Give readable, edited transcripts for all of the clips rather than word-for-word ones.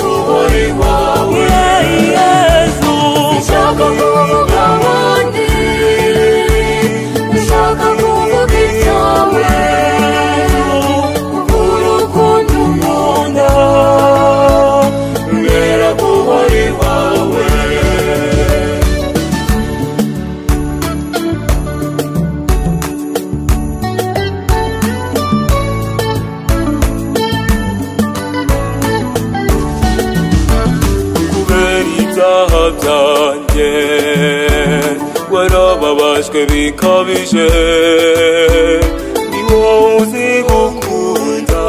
guhora iwawe Yesu nshaka kuvuga abandi nshaka kuvuga ibyawe urukundo unkunda mbera guhora iwawe byanjye warababajwe bikabije ni wowe uzi gukunda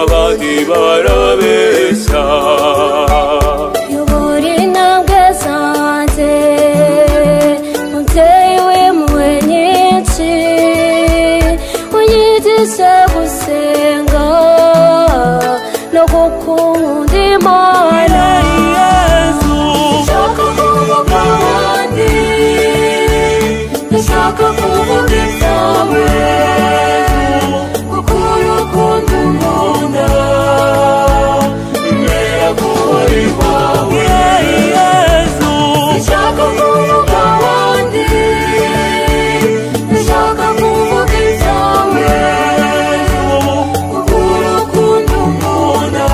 abandi barabeshya yobora intambwe zanjye mubyeyi w'impuhwe nyinshi unyigishe gusenga no gukunda Imana nshaka kuvuga ibyawe kuko urukundo unkunda mbera guhora iwawe Yesu nshaka kuvuga abandi nshaka kuvuga ibyawe kuko urukundo unkunda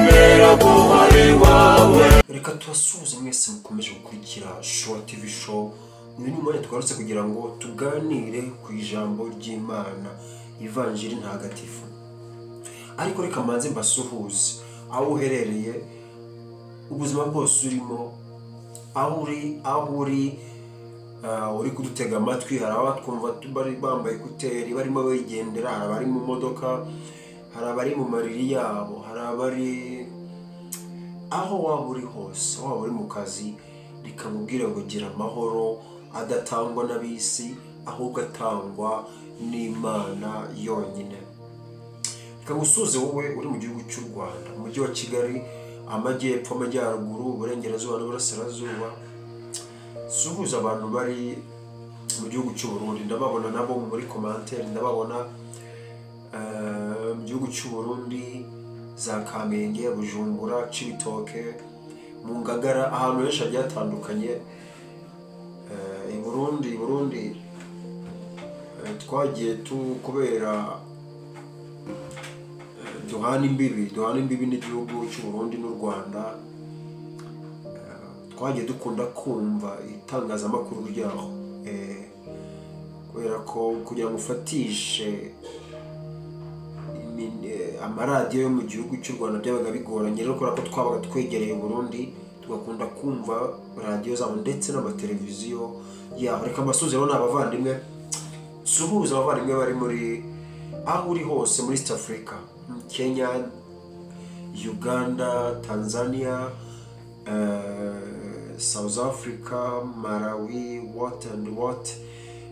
mbera guhora iwawe. Reka tubasuhuze mwese mukomeje gukurikira Showa TV Show. Uyu ni umwanya twarutse kugira ngo tuganire ku ijambo ry'Imana, ivanjiri ntagatifu. Ariko reka manze mbasuhuze aho uherereye, ubuzima bwose urimo, aho uri kudutega amatwi. Hari abatwumva bari bambaye kuteri barimo bigendera, hari abari mu modoka, hari abari mu mariri yabo, hari abari aho waba uri hose, waba uri mu kazi, rikamubwira ngo gira amahoro adatangwa n'abisi ahubwo atangwa n'Imana yonyine. Reka ngusuze wowe uri mu gihugu cy'u Rwanda, mu mujyi wa Kigali, amajyepfo, amajyaruguru, uburengerazuba n'uburasirazuba. Suhuza abantu bari mu gihugu cy'u Burundi, ndababona nabo muri commentaire, ndababona mu gihugu cy'u Burundi, za Kamenge, Bujumbura, Cibitoke, mu Ngagara, ahantu henshi hagiye hatandukanye. I Burundi twagiye kubera duhana imbibi n'igihugu cy'u Burundi n'u Rwanda. Twagiye dukunda kumva itangazamakuru ryaho, kubera ko kugira ngo ufatishe amaradiyo yo mu gihugu cy'u Rwanda byabaga bigoranye. Rero kubera ko twabaga twegereye Burundi, tugakunda kumva radiyo zabo ndetse n'amateleviziyo yaho. Reka mbasuhuze rero n'abavandimwe, suhuza abavandimwe bari muri aho uri hose muri East Africa, Kenya, Uganda, Tanzania, South Africa, Malawi, what.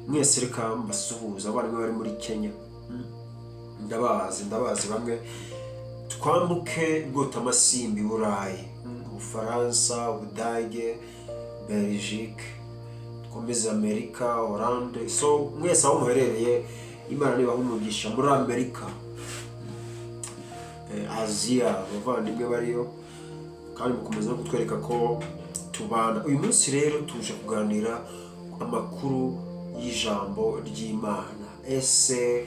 Mwese reka mbasuhuza abavandimwe bari muri Kenya, ndabazi bamwe. Twambuke Rwotamasimbi, Burayi, Ubufaransa, Ubudage, Belgique, twomeze Amerika, Hollande. So mwese aho muherereye, Imana nibaha umugisha. Muri Amerika, Aziya, abavandimwe bariyo, kandi mukomeza no kutwereka ko tubana. Uyu munsi rero tuje kuganira amakuru y'ijambo ry'Imana. Ese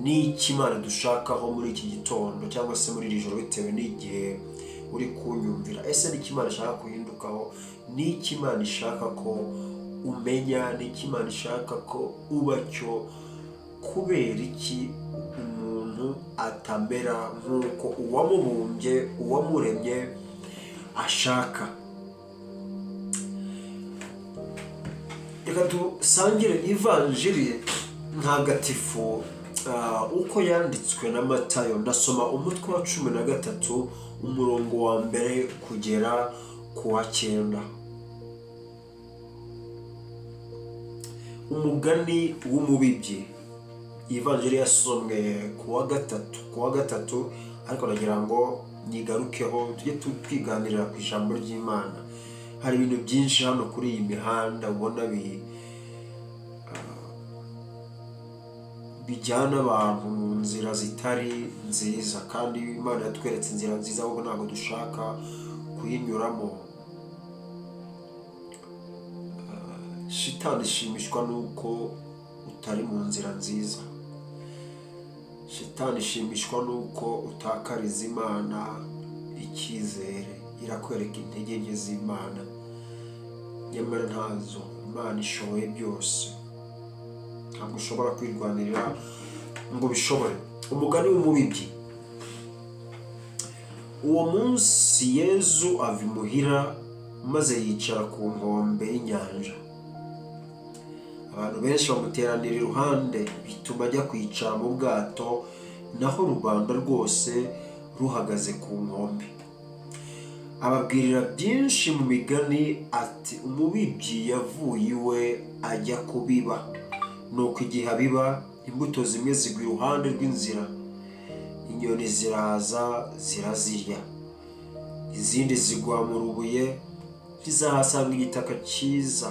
ni iki Imana dushakaho muri iki gitondo cyangwa se muri iri joro, bitewe n'igihe uri kunyumvira? Ese ni iki Imana ishaka kuhindukaho? Ni iki Imana ishaka ko umenya? Ni iki Imana ishaka ko uba cyo? Kubera iki umuntu atamera nk'uko uwamubumbye, uwamuremye ashaka? Reka dusangire ivanjiri ntagatifu uko yanditswe na Matayo. Ndasoma umutwe wa 13 umurongo wa mbere kugera ku wa 9. Umugani w'umubibyi. Ivanjiri yasomwe ku wa gatatu, ariko nagira ngo nyigarukeho tujye twiganirira ku ijambo ry'Imana. Hari ibintu byinshi hano kuri iyi mihanda ubona bijyana abantu mu nzira zitari nziza, kandi Imana yatweretse inzira nziza ahubwo ntabwo dushaka kuyinyuramo. Shitani ishimishwa nuko utari mu nzira nziza. Shitani ishimishwa nuko utakariza Imana icyizere, irakwereka intege nke z'Imana, nyamara ntazo. Imana ishoboye byose, ntabwo ushobora kwirwanirira ngo bishobore. Umugani w'umubibyi. Uwo munsi Yezu ava imuhira maze yicara ku nkombe y'inyanja. Abantu benshi bamuteranira iruhande, bituma ajya kwicara mu bwato, naho rubanda rwose ruhagaze ku nkombe. Ababwirira byinshi mu migani ati, umubibyi yavuye iwe ajya kubiba. Nuko igihe abiba, imbuto zimwe zigwa iruhande rw'inzira, inyoni ziraza zirazirya. Izindi zigwa mu rubuye, ntizahasanga igitaka cyiza,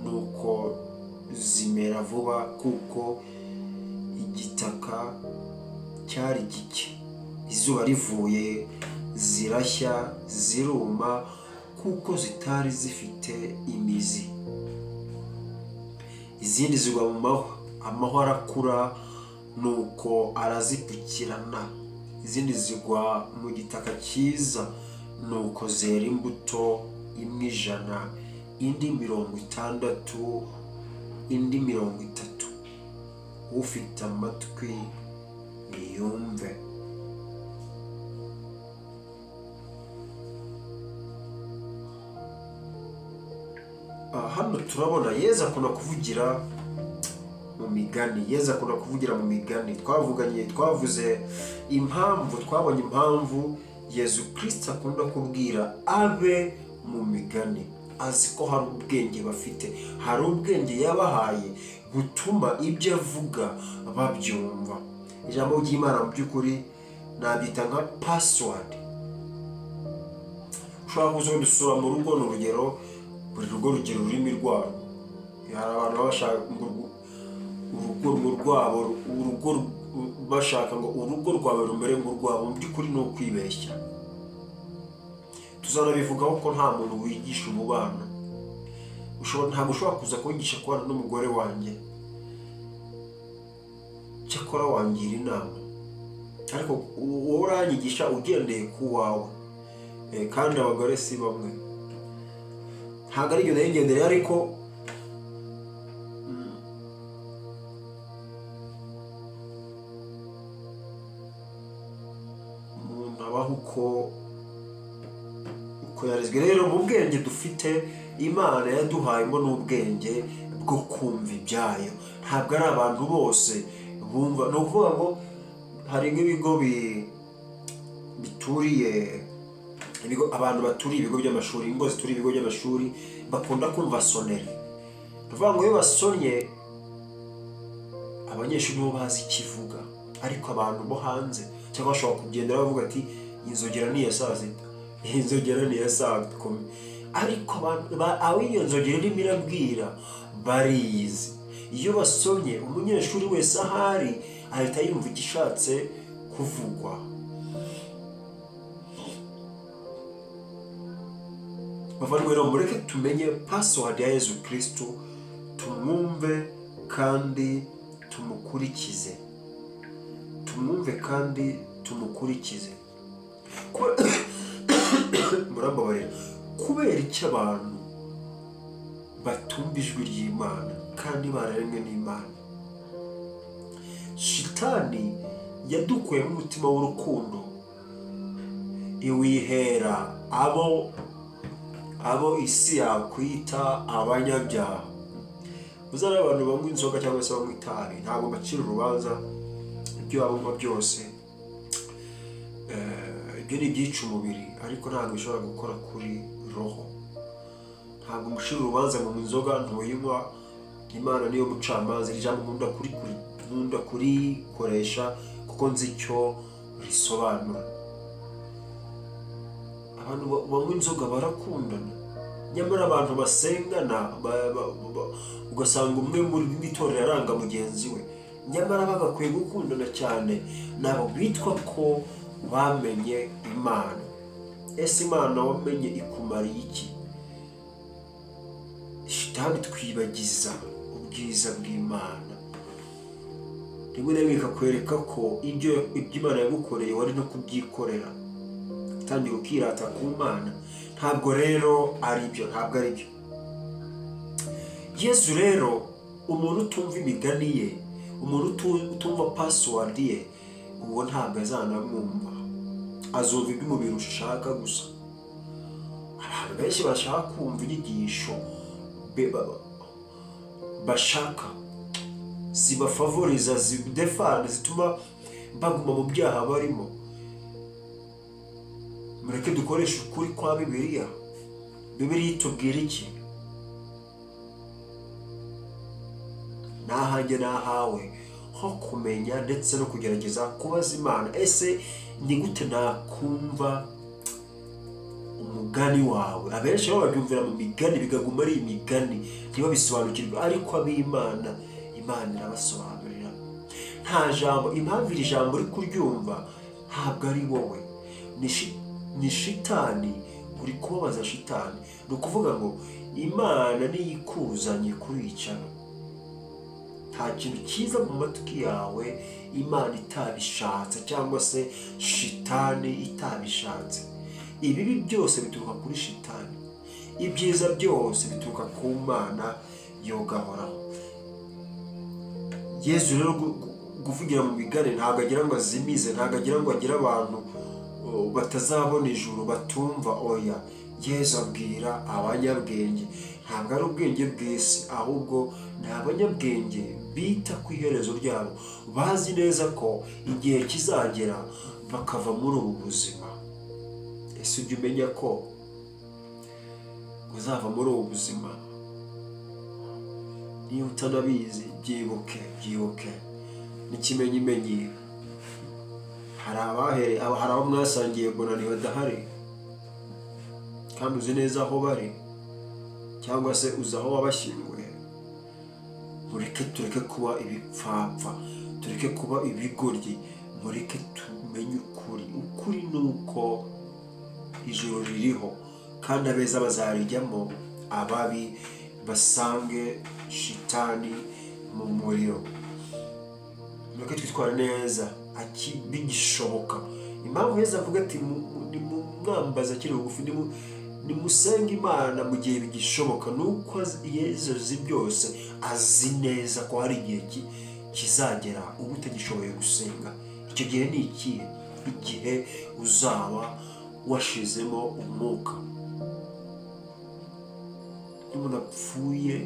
nuko zimera vuba kuko igitaka cyari gike. Izuba rivuye zirashya ziruma kuko zitari zifite imizi. Izindi zigwa mu mahwa, amahwa arakura nuko arazipfukirana. Izindi zigwa mu gitaka cyiza, nuko zera imbuto, imwe 100, indi 60, indi 30. Ufite amatwi niyumve. Hano turabona Yezu akunda kuvugira mu migani. Yezu akunda kuvugira mu migani. Twavuze impamvu, twabonye impamvu Yezu Kristo akunda kubwira abe mu migani. Azi ko hari ubwenge bafite, hari ubwenge yabahaye butuma ibyo avuga babyumva. Ijambo ry'Imana mu by'ukuri nabyita nka password. Ushobora kuza dusura mu rugo, n'urugero, buri rugo rugira ururimi rwabo. Hari abantu bashaka urugo rwabo, bashaka ngo urugo rwawe rumere nk'urwabo. Mu by'ukuri ni ukwibeshya. Tuzanabivugaho ko nta muntu wigisha umubano. Ntabwo ushobora kuza kunyigisha kubana n'umugore wanjye, cyakora wangira inama, ariko wowe uranyigisha ugendeye ku wawe. Kandi abagore si bamwe, ntabwo ari ibyo nayigendereye, ariko umuntu abaho uko yarezwe. Rero mu bwenge dufite, Imana yaduhayemo n'ubwenge bwo kumva ibyayo. Ntabwo ari abantu bose bumva. Ni ukuvuga ngo hari nk'ibigo bituriye, abantu baturiye ibigo by'amashuri, ingo zituriye ibigo by'amashuri, bakunda kumva soneri. Ni ukuvuga ngo iyo basonye, abanyeshuri nibo bazi ikivuga, ariko abantu bo hanze cyangwa bashobora kugendera bavuga ati, inzogera ni iya saa sita, inzogera ni iya saa 10. Ariko aho iyo nzogera irimo irabwira bariyizi. Iyo basomye, umunyeshuri wese ahari ahita yumva igishatse kuvugwa. Bavandimwe rero, mureke tumenye password ya Yezu Kristo, tumwumve kandi tumukurikize. Tumwumve kandi tumukurikize. Murambabarira, kubera icyo abantu batumva ijwi ry'Imana kandi bararemwe n'Imana. Shitani yadukuyemo umutima w'urukundo, iwihera abo isi yakwita abanyabyaha. Muzara abantu banywa inzoga cyangwa se banywa itabi, ntabwo bacira urubanza ibyo banywa byose. Ibyo ni ibyica umubiri, ariko ntabwo bishobora gukora kuri roho. Ntabwo mushira urubanza mu nzoga ntuyinywa. Imana niyo mucamanza. Ijambo nkunda kurikoresha kuko nzi icyo risobanura. Abantu banywa inzoga barakundana, nyamara abantu basengana ugasanga umwe muri itorero aranga mugenzi we. nyamara bagakwiye gukundana cyane nabo bitwa ko bamenye Imana. Ese Imana wamenye ikumariye iki? Shitani twibagiza ubwiza bw'Imana, rimwe na rimwe ikakwereka ko ibyo Imana yagukoreye wari no kubyikorera, utangiye ukirata ku Mana. Ntabwo rero ari byo, ntabwo ari byo. Yesu rero, umuntu utumva imigani ye, umuntu utumva password ye, uwo ntabwo azanamwumva, azumva iby'umubiri ushaka gusa. Abantu benshi bashaka kumva inyigisho bashaka zibafavoriza, zidefana, zituma baguma mu byaha barimo. Mureke dukoresha ukuri kwa Bibiliya. Bibiliya itubwira iki? Nahanjye nahawe ho kumenya ndetse no kugerageza kubaza Imana. Ese ni gute nakumva umugani wawe? Abenshi babyumvira mu migani, bigaguma ari imigani, ntibabisobanukirwe. Ariko ab'Imana, Imana irabasobanurira. Nta jambo, impamvu iri jambo uri kuryumva ntabwo ari wowe, ni shitani. Uri kubabaza shitani. Ni ukuvuga ngo Imana niyo ikuzanye kuricana. Nta kintu cyiza mu matwi yawe Imana itabishatse, cyangwa se shitani itabishatse. Ibibi byose bituruka kuri shitani, ibyiza byose bituruka ku Mana yogahoraho. Yesu rero kuvugira mu migani ntabwo agira ngo azimize, ntabwo agira ngo agire abantu batazabona ijuru batumva. Oya, Yesu abwira abanyabwenge. Ntabwo ari ubwenge bw'isi, ahubwo ni abanyabwenge bita ku iherezo ryabo, bazi neza ko igihe kizagera bakava muri ubu buzima. Ese ujya umenya ko uzava muri ubu buzima? Niba utanabizi, byibuke n'ikimenyimenyi. Hari abo mwasangiye mbona ntibadahari, kandi uzi neza aho bari, cyangwa se uzi aho wabashyinguye. Tureke kuba ibipfapfa, tureke kuba ibigoryi, mureke tumenye ukuri. Ukuri ni uko ijuru ririho, kandi abeza bazarijyamo, ababi basange shitani mu muriro. Mureke twitwara neza bigishoboka. Impamvu Yesu avuga ati nimumwambaza akiri bugufi, nimusenge Imana mu gihe bigishoboka, nuko Yesu azi byose. Azi neza ko hari igihe kizagera uba utagishoboye gusenga. Icyo gihe ni ikihe? Igihe uzaba washizemo umwuka. Umuntu apfuye,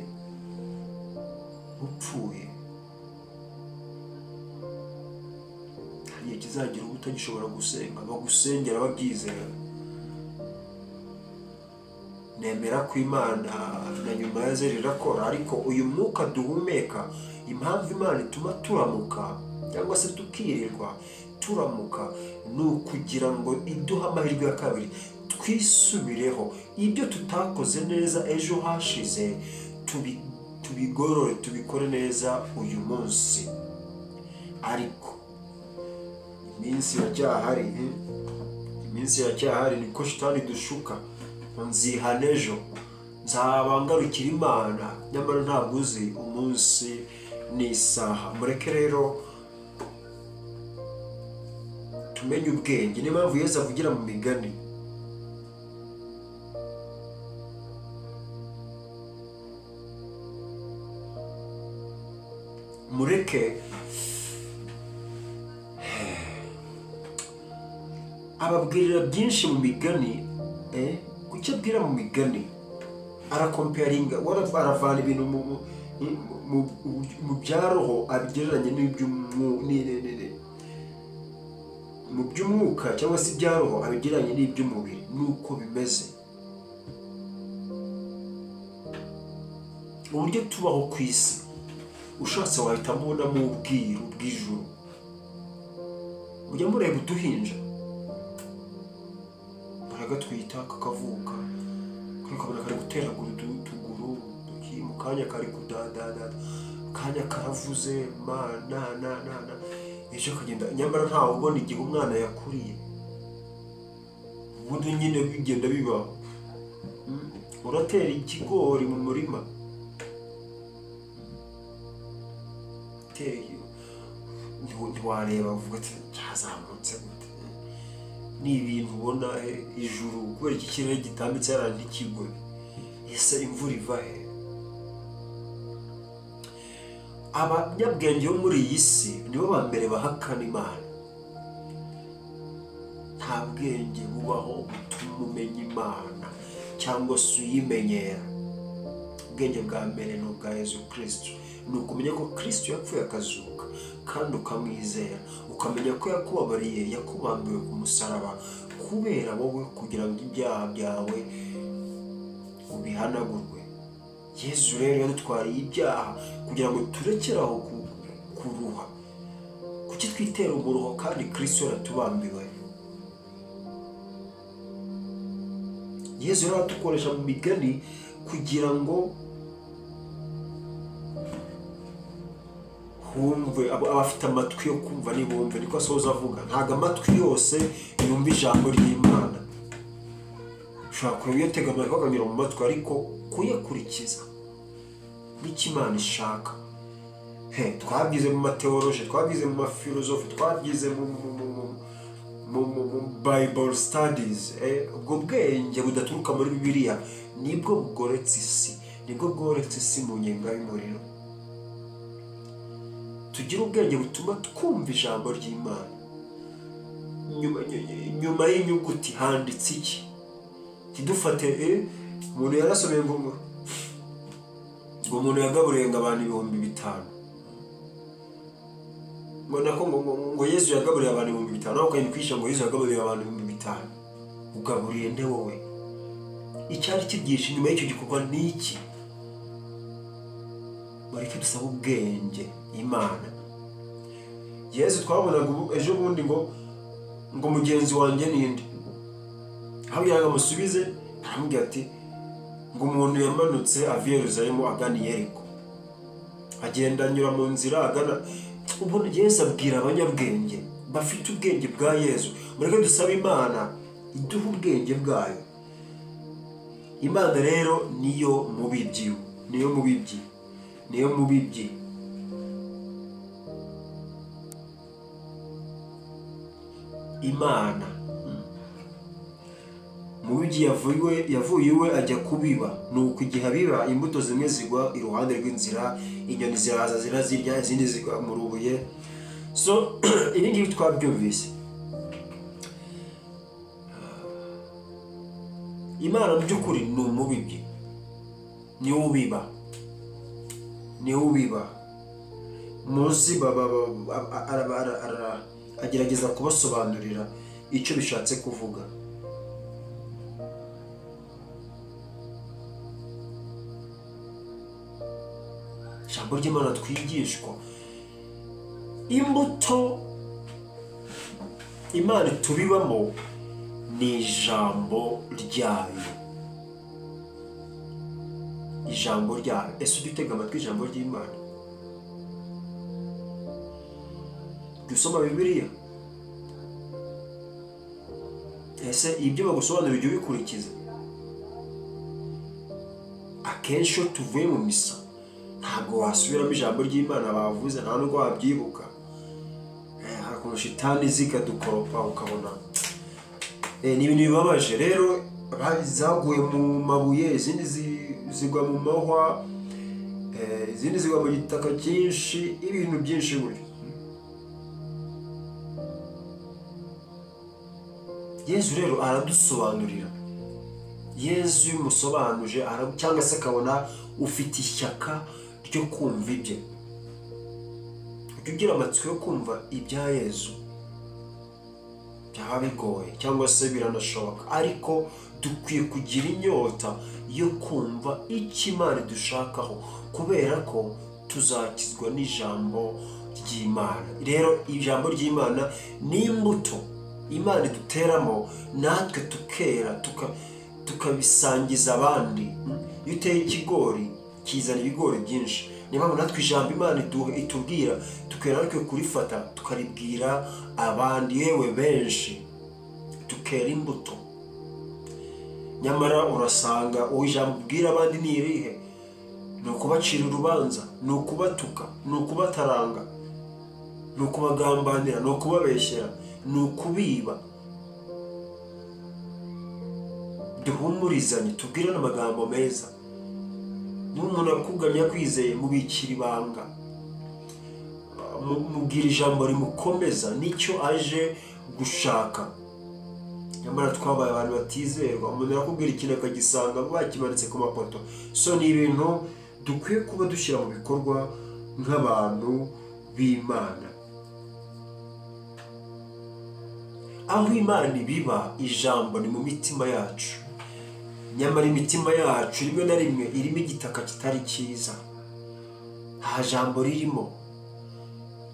hari igihe kizagera uba utagishobora gusenga, bagusengera babyizera. Nemera ko Imana na nyuma ya zeri irakora, ariko uyu mwuka duhumeka, impamvu Imana ituma turamuka cyangwa se tukirirwa turamuka, ni ukugira ngo iduhe amahirwe ya kabiri, twisubireho ibyo tutakoze neza ejo hashize, tubigorore, tubikore neza uyu munsi. Ariko iminsi iracyahari, niko shitani dushuka. Nzihana ejo, nzaba ngarukira Imana, nyamara ntabwo uzi umunsi n'isaha. Mureke rero tumenye ubwenge. Niyo mpamvu Yesu avugira mu migani. Mureke ababwirira byinshi mu migani. Kuki abwira mu migani? Arakomparinga, aravana ibintu mu bya roho abigereranye mu by'umwuka, cyangwa se ibya roho abigereranye n'iby'umubiri. Nuko bimeze. Uburyo tubaho ku isi, ushatse wahita mubonamo ubwiru bw'ijuru. Mujya mureba uduhinja, gatwita kakavuka, kakabona kari guteragura utuguru, mu kanya kari kudadada, kanya karavuze mana ejo kugenda nyamara ntawe ubona igihe umwana yakuriye ubundi nyine bigenda biba uratera ikigori mu murima ntiwareba uvuga ati cyazamutse gute ni ibintu ubona ijuru kubera iki kirere gitambitse yaranje ikigori ese imvura iva he abanyabwenge bo muri iyi si nibo ba mbere bahakana Imana nta bwenge bubaho butuma umenya Imana cyangwa se uyimenyera ubwenge bwa mbere ni ubwa Yesu Kristo ni ukumenya ko Kristo yapfuye akazuka kandi ukamwizera ukamenya ko yakubabariye yakubambiwe ku musaraba kubera wowe kugira ngo ibyaha byawe ubihanagurwe Yesu rero yadutwariye ibyaha kugira ngo turekeraho kuruha kuki twitera umuruho kandi Kristo yaratubambiwe Yesu rero atukoresha mu migani kugira ngo humve abafite amatwi yo kumva nibumve niko asoza avuga ntago amatwi yose yumva ijambo ry'Imana ushobora kuyatega amatwi akanyura mu matwi ariko kuyakurikiza n'Imana ishaka twabyize mu mateoloji twabyize mu mafilozofi twabyize mu Bible studies ubwo bwenge budaturuka muri Bibiliya nibwo bugoretse isi mu nyenga y'umuriro tugira ubwenge butuma twumva ijambo ry'Imana nyuma y'inyuguti handitse iki tidufate umuntu yarasomeye ngo umuntu yagaburiye abantu 5,000 ngo Yesu yagaburiye abantu 5,000 naho kandi kwisha ngo Yesu yagaburiye abantu 5,000 ugaburiye nde wowe icyari kibyisha inyuma y'icyo gikorwa n'iki bareke dusaba ubwenge Imana Yesu twabonaga ejo bundi ngo mugenzi wanjye ninde habyaga musubize arambwira ati ngo umuntu yamanutse avuye Yerusalemu agana i Yeriko agenda anyura mu nzira agana ubundi Yesu abwira abanyabwenge bafite ubwenge bwa Yesu mureke dusaba Imana iduha ubwenge bwayo Imana rero niyo mubibyi Imana mubibyi yavuye iwe ajya kubiba nuko igihe abiba imbuto zimwe zigwa iruhande rw'inzira inyoni ziraza zirazirya izindi zigwa mu rubuye so ibi ngibi twabyumvise Imana mu by'ukuri ni umubibyi niwe ubiba munsi agerageza kubasobanurira icyo bishatse kuvuga ijambo ry'Imana twigishwa imbuto Imana tubibamo ni ijambo ryayo ese ujya utega amatwi ijambo ry'Imana dusoma Bibiliya ese ibyo bagusobanurira ujya ubikurikiza akenshi iyo tuvuye mu misa ntabwo wasubiramo ijambo ry'Imana bavuze nta nubwo wabyibuka hakuntu shitani zikadukoropa ukabona ni ibintu bibabaje rero zaguye mu mabuye izindi zigwa mu mahwa izindi zigwa mu gitaka cyinshi ibintu byinshi buryo Yesu rero aradusobanurira Yesu umusobanuje cyangwa se akabona ufite ishyaka ryo kumva ibye ugira amatsiko yo kumva ibya Yesu byaba bigoye cyangwa se biranashoboka ariko dukwiye kugira inyota yo kumva icyo Imana dushakaho kubera ko tuzakizwa n'ijambo ry'Imana rero ijambo ry'Imana ni imbuto Imana duteramo natwe tukera tukabisangiza abandi iyo uteye ikigori kizana ibigori byinshi niba natwe ijambo Imana itubwira tukera ariko kurifata tukaribwira abandi yewe benshi tukera imbuto. Nyamara urasanga uwo ijambo ubwira abandi ni irihe? Ni ukubacira urubanza, ni ukubatuka, ni ukubataranga, ni ukubagambanira, ni ukubabeshyera, ni ukubiba. Duhumurizanye, tubwire n'amagambo meza. Niba umuntu akuganya kwizeye, mubikira ibanga, mubwira ijambo rimukomeza nicyo aje gushaka. Nyamara twabaye abantu batizerwa, umuntu arakubwira ikintu akagisanga bakimanitse ku mapoto. So ni ibintu dukwiye kuba dushyira mu bikorwa nk'abantu b'Imana. Aho Imana ibiba ijambo ni mu mitima yacu. Nyamara imitima yacu rimwe na rimwe irimo igitaka kitari cyiza, nta jambo ririmo,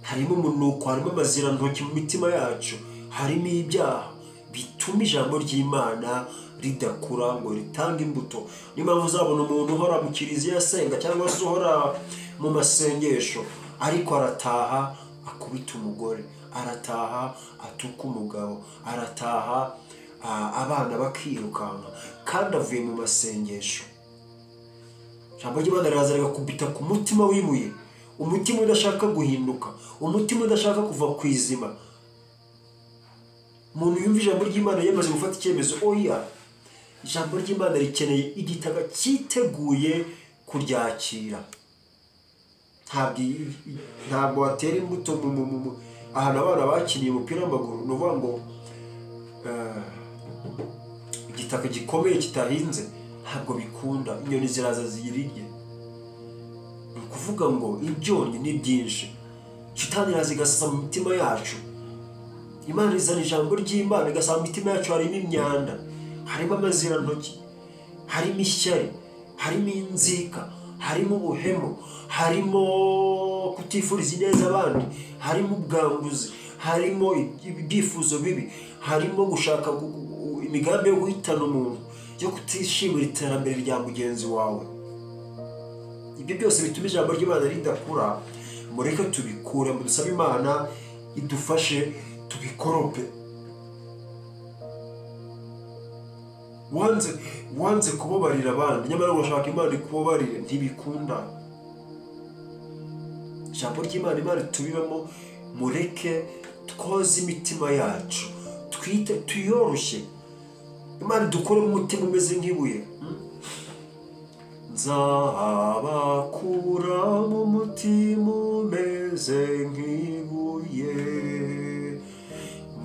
harimo umunuko, harimo amazirantoki mu mitima yacu, harimo ibyaha bituma ijambo ry'Imana ridakura ngo ritange imbuto. Niyo mpamvu uzabona umuntu uhora mu kiliziya asenga cyangwa se uhora mu masengesho ariko arataha akubita umugore, arataha atuka umugabo, arataha abana bakirukanka kandi avuye mu masengesho. Ijambo ry'Imana riraza rigakubita ku mutima wibuye, umutima udashaka guhinduka, umutima udashaka kuva ku izima. Umuntu yumva ijambo ry'Imana yamaze gufata icyemezo, oya, ijambo ry'Imana rikeneye igitaka cyiteguye kuryakira. Ntabwo watera imbuto ahantu abana bakiniye umupira w'amaguru. Ni ukuvuga ngo igitaka gikomeye kitahinze ntabwo bikunda, inyoni ziraza ziyirirye. Ni ukuvuga ngo ibyonnyi ni byinshi, shitani iraza igasasa mu mitima yacu. Imana izana ijambo ry'Imana igasanga mu mitima yacu harimo imyanda, harimo amazirantoki, harimo ishyari, harimo inzika, harimo ubuhemu, harimo kutifuriza ineza abandi, harimo ubwambuzi, harimo ibyifuzo bibi, harimo gushaka imigambi yo guhitana umuntu, yo kutishimira iterambere rya mugenzi wawe. Ibyo byose bituma ijambo ry'Imana ridakura. Mureke tubikure, dusabe Imana idufashe tubikorope. Wanze kubabarira abandi nyamara urashaka Imana ikubabarire, ntibikunda. Ijambo ry'Imana Imana tubibamo, mureke twoze imitima yacu, twite tuyoroshye. Imana dukore mu mutima umeze nk'ibuye. Nzabakura mu mutima umeze nk'ibuye,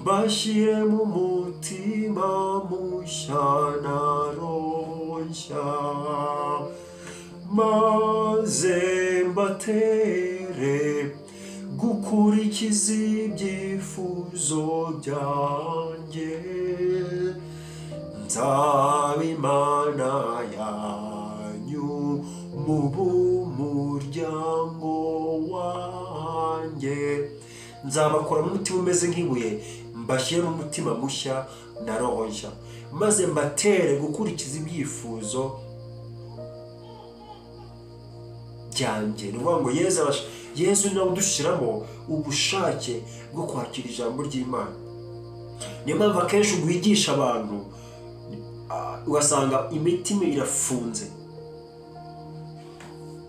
mbashyire mu mutima mushya na roho nshya, maze mbatere gukurikiza ibyifuzo byanjye. Nzaba Imana yanyu mu b'umuryango wanjye. Nzabakora mu mutima umeze nk'ibuye, mbashyire mu mutima mushya na roho nshya, maze mbatere gukurikiza ibyifuzo byanjye. Ni ukuvuga ngo Yesu nawe udushyiramo ubushake bwo kwakira ijambo ry'Imana. Niyo mpamvu akenshi wigisha abantu ugasanga imitima irafunze.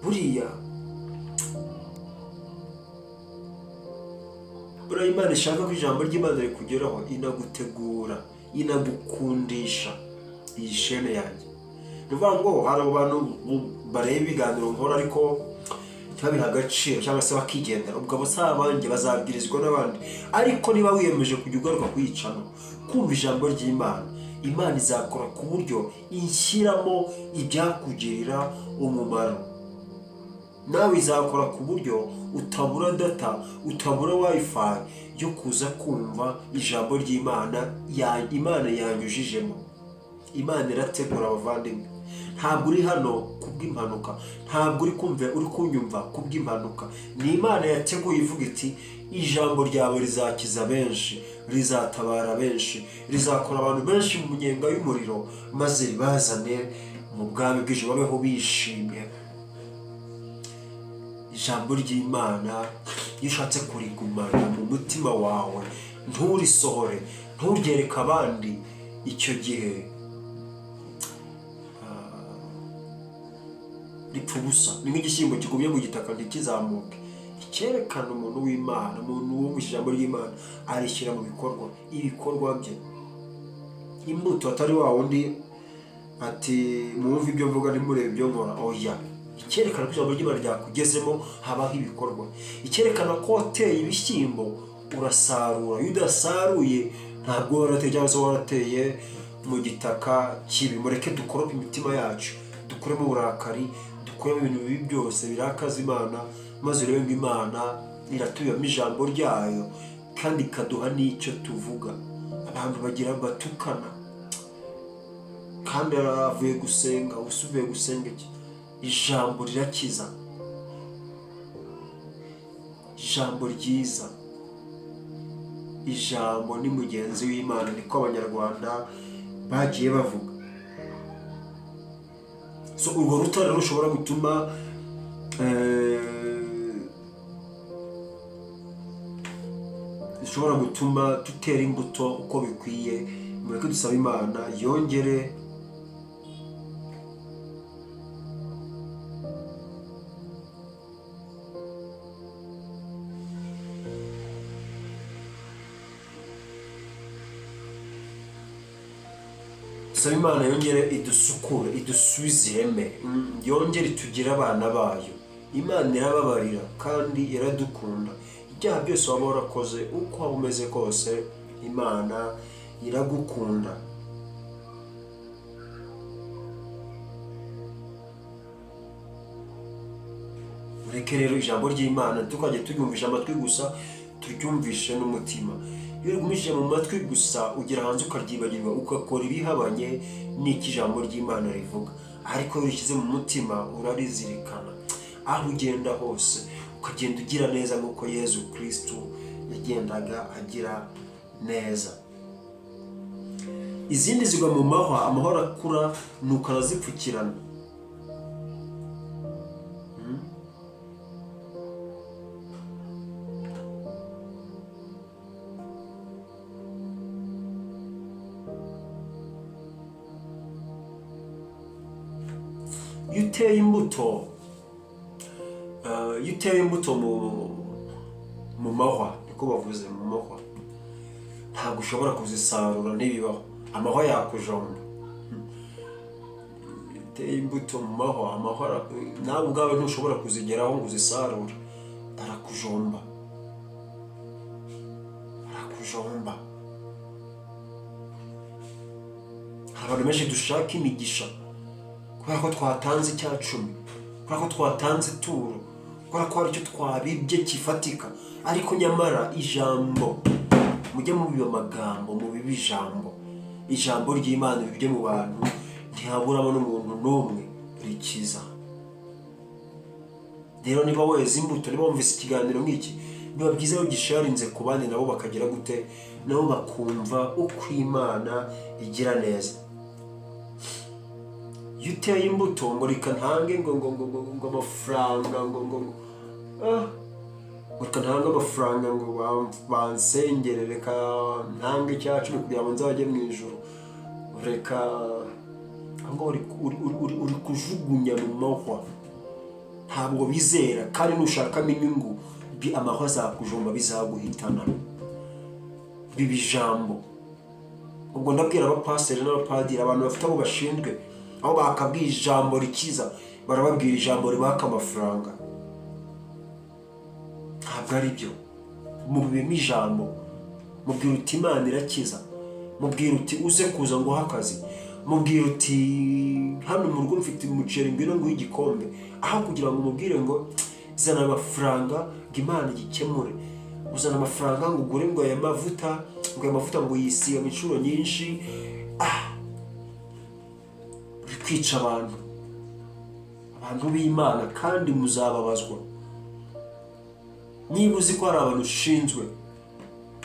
Buriya Imana ishaka ko ijambo ry'Imana rikugeraho, inagutegura, inagukundisha iyi shene yanjye. Ni ukuvuga ngo hari abantu bareba ibiganiro nkora ariko ntibabiha agaciro cyangwa se bakigendera. Ubwo abo si abanjye, bazabwirizwa n'abandi. Ariko niba wiyemeje kujya ugaruka kuyicana, kumva ijambo ry'Imana, Imana izakora ku buryo inshyiramo ibyakugirira umumaro. Nawe izakora ku buryo utabura data, utabura wifi yo kuza kumva ijambo ry'Imana Imana yanyujijemo. Imana irategura abavandimwe. Ntabwo uri hano kubw'impanuka, ntabwo uri kunyumva kubw'impanuka. Ni Imana yateguye ivuga iti ijambo ryawe rizakiza benshi, rizatabara benshi, rizakora abantu benshi mu munyenga y'umuriro, maze ribazane mu bwami bw'ijuru babeho bishimye. ijambo ry'Imana iyo ushatse kurigumana mu mutima wawe nturisohore nturyereke abandi, icyo gihe ripfa ubusa. Ni nk'igishyimbo kigumye mu gitaka ntikizamuke. Icyerekana umuntu w'Imana, umuntu wumvise ijambo ry'Imana arishyira mu bikorwa, ibikorwa bye. Imbuto atari wa wundi ati mwumve ibyo mvuga ntimurebe ibyo nkora, oya. Icyerekana ko ijambo ry'Imana ryakugezemo habaho ibikorwa. Icyerekana ko wateye ibishyimbo urasarura. Iyo udasaruye ntabwo warateye cyangwa se warateye mu gitaka kibi. Mureke dukorope imitima yacu, dukuremo uburakari, dukuremo ibintu bibi byose birakaza Imana, maze urebe ngo Imana iratubamo ijambo ryayo kandi ikaduha n'icyo tuvuga. Abantu bagira batukana kandi avuye gusenga, usubiye gusenga iki? Ijambo rirakiza, ijambo ryiza. Ijambo ni mugenzi w'Imana, niko Abanyarwanda bagiye bavuga. So urwo rutare rushobora gutuma dutera imbuto uko bikwiye. Mureke dusaba Imana yongere idusukure, idusubize ireme, yongere itugire abana bayo. Imana irababarira kandi iradukunda. Ibyaha byose waba warakoze uko waba umeze kose, Imana iragukunda. Mureke rero ijambo ry'Imana tukajya turyumvisha amatwi gusa, turyumvishe n'umutima. Iyo urigumishije mu matwi gusa ugera hanze ukaryibagirwa, ugakora ibihabanye n'icyo ijambo ry'Imana rivuga. Ariko iyo urishyize mu mutima urarizirikana, aho ugenda hose ukagenda ugira neza nk'uko Yezu Kristo yagendaga agira neza. Izindi zigwa mu mahwa, amahwa arakura nuko arazipfukirana. Iyo uteye imbuto mu mahwa, niko bavuze, mu mahwa, ntabwo ushobora kuzisarura, ntibibaho. Amahwa yakujomba. Uteye imbuto mu mahwa, amahwa nawe ubwawe ntushobora kuzigeraho ngo uzisarure, arakujomba. Abantu benshi dushaka imigisha kubera ko twatanze icya cumi, kubera ko twatanze ituro, kubera ko hari icyo twabibye kifatika. Ariko nyamara ijambo, mujye mubiba amagambo, mubibe ijambo ry'Imana bibye mu bantu, ntihaburamo n'umuntu n'umwe rikiza. Rero niba weze imbuto, niba wumvise ikiganiro nk'iki, biba byiza iyo gisharinze ku bandi, nabo bakagira gute, nabo bakumva uko Imana igira neza. Iyo uteye imbuto ngo reka ntange ngo amafaranga reka ntange amafaranga ngo bansengere, reka ntange icya cumi kugira ngo nzajye mu ijuru, reka ngo uri kujugunya mu mahwa. Ntabwo bizera kandi nushakamo inyungu, amahwa azakujomba, bizaguhitana. Biba ijambo. Ubwo ndabwira abapasiteri n'abapadiri, abantu bafite abo bashinzwe, aho bakabwira ijambo rikiza, barababwira ijambo ribaka amafaranga. Ntabwo ari byo. Mubibemo ijambo, mubwira uti Imana irakiza, mubwira uti uze kuza ngo uhe akazi, mubwira uti hano mu rugo mfite umuceri ngwino nguhe igikombe, aho kugira ngo mubwire ngo zana amafaranga ngo Imana igikemure, uzana amafaranga ngo ugure ngo aya mavuta, ngo yisiga inshuro nyinshi. Kwica abantu b'Imana, kandi muzababazwa. Niba uzi ko hari abantu ushinzwe,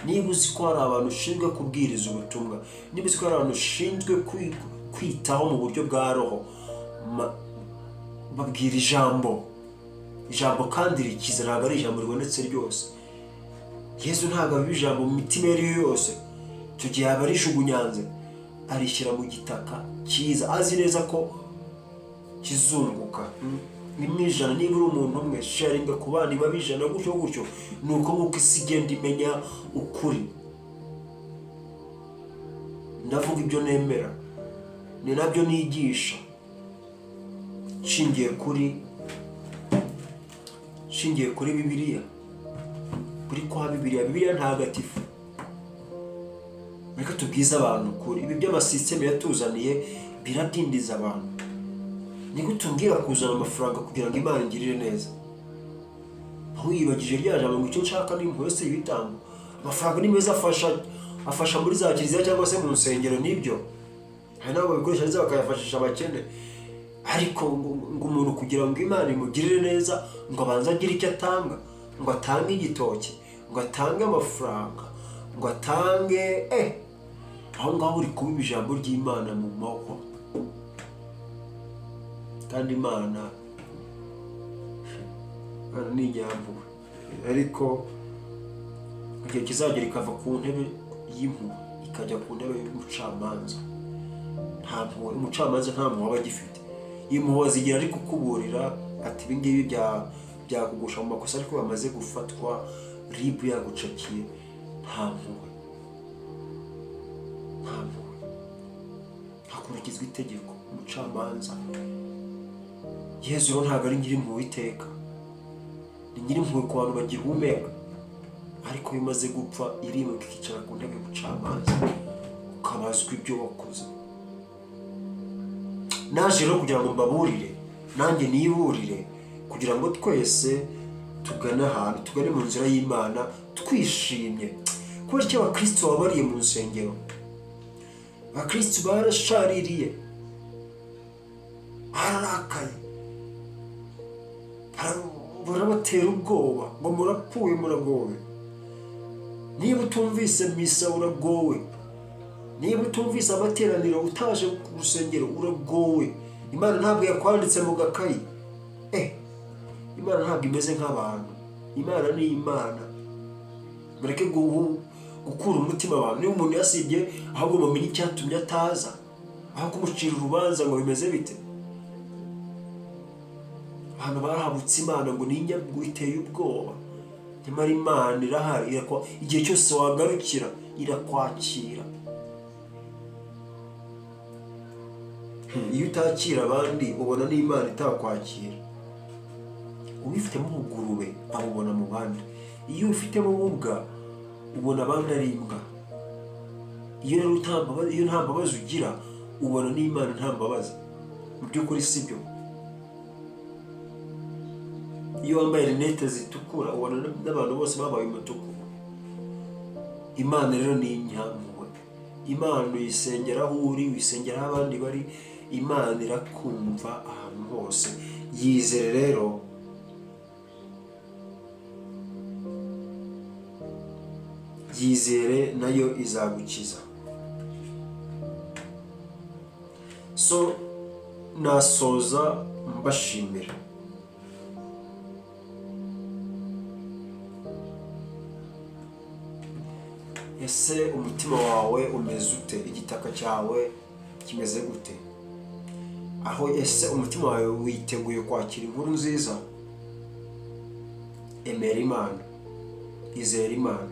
niba uzi ko hari abantu ushinzwe kubwiriza ubutumwa, niba uzi ko hari abantu ushinzwe kwitaho mu buryo bwa roho, babwira ijambo ijambo kandi rikiza, ntabwo ari ijambo ribonetse ryose. Yesu ntabwo abiba ijambo mu mitima iyo yose, icyo gihe aba arijugunyanze, arishyira mu gitaka cyiza azi neza ko kizunguka. Ni mu ijana, niba uri umuntu umwe sharinga ku bandi babijana gutyo gutyo, ni uko nk'uko isi igenda imenya ukuri. Ndavuga ibyo nemera, ni nabyo nigisha, nshingiye kuri Bibiliya, kuri kwa Bibiliya ntagatifu. Reka tubwize abantu kuri ibi by'amasisiteme yatuzaniye biradindiza abantu. Ni gute umbwira kuzana amafaranga kugira ngo Imana ingirire neza? Aho yibagije rya jambo ngo icyo nshaka ni impuhwe se ibitambo. Amafaranga ni meza, afasha muri za kiliziya cyangwa se mu nsengero, nibyo hari nabo babikoresha neza bakayafashisha abakene. Ariko ngo umuntu kugira ngo Imana imugirire neza ngo abanze agire icyo atanga, ngo atange igitoki, ngo atange amafaranga, ngo atange aho ngaho uri kubiba ijambo ry'Imana mu maboko. Kandi Imana ni inyampuhwe, ariko igihe kizagera ikava ku ntebe y'impuhwe ikajya ku ntebe y'umucamanza. Umucamanza nta mpuhwe aba agifite. Impuhwe zigira ari kukuburira ati ibi ngibi byakugusha mu makosa, ariko bamaze gufatwa ribu yagucakiye, nta mpuhwe hakurikizwa itegeko. Umucamanza Yesu rero ntabwo ari nyirimpuhwe iteka, ni nyirimpuhwe ku bantu bagihumeka, ariko bimaze gupfa irimuka ikicara ku ntebe y'ubucamanza, ukabazwa ibyo wakoze. Naje rero kugira ngo mbaburire, nanjye niburire, kugira ngo twese tugane ahantu, tugane mu nzira y'Imana twishimye. Kubera icyo abakristo babariye mu nsengero, abakristo barashaririye, bararakaye, barabatera ubwoba ngo murapfuye, muragowe. Niba utumvise misa uragowe, niba utumvise amateraniro utaje ku rusengero uragowe. Imana ntabwo yakwanditse mu gakayi. Imana ntabwo imeze nk'abantu. Imana ni Imana. Mureke gukura umutima abantu. Niba umuntu yasibye, ahubwo mumenye icyatumye ataza, aho kumucira urubanza ngo bimeze bite. Abantu barahabutse Imana ngo ni inyabwo iteye ubwoba. Nyamara Imana irahari, igihe cyose wagarukira irakwakira. Iyo utakira abandi ubona n'Imana itakwakira. Ubifitemo ubugurube abubona mu bandi. Iyo ufitemo ububwa ubona abandi ari imbwa. Iyo nta mbabazi ugira ubona n'Imana nta mbabazi. Mu by'ukuri sibyo. Iyo wambaye rinete zitukura ubona n'abantu bose babaye umutuku. Imana rero ni inyampuhwe. Imana uyisengera aho uri, uyisengera aho abandi bari. Imana irakumva ahantu hose. Yizere rero, yizere nayo izagukiza. So nasoza mbashimira. Ese umutima wawe umeze ute? Igitaka cyawe kimeze gute? Aho ese umutima wawe witeguye kwakira inkuru nziza? Emera Imana, izera Imana.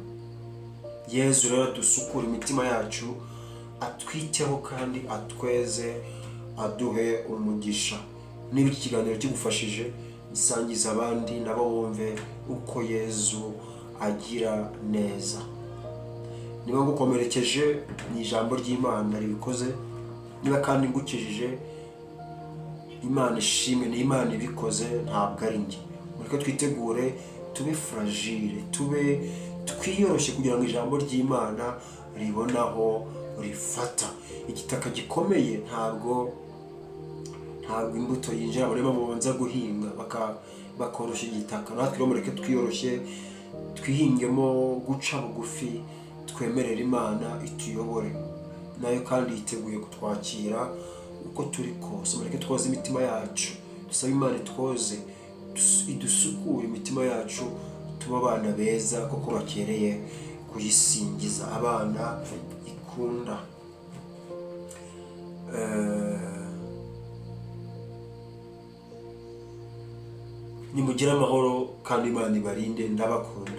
Yesu rero dusukura imitima yacu, atwiteho kandi atweze, aduhe umugisha. Niba iki kiganiro kigufashije, gisangiza abandi nabo bumve uko Yesu agira neza. Niba ngukomerekeje ni ijambo ry'Imana ribikoze, niba kandi ngukijije Imana ishimwe, ni Imana ibikoze, ntabwo ari njye. Mureke twitegure tube fragile, twiyoroshye kugira ngo ijambo ry'Imana ribonaho rifata. Igitaka gikomeye ntabwo imbuto yinjira barimo babanza guhinga bakoroshya igitaka. Natwe rero mureke twiyoroshye, twihingemo guca bugufi, twemerera Imana ituyobore, nayo kandi yiteguye kutwakira uko turi kose. Mureke twoze imitima yacu, dusabe Imana itwoze idusukure imitima yacu tuba abana beza koko bakereye kuyisingiza, abana ikunda. Nimugire amahoro kandi Imana ibarinde, ndabakunda.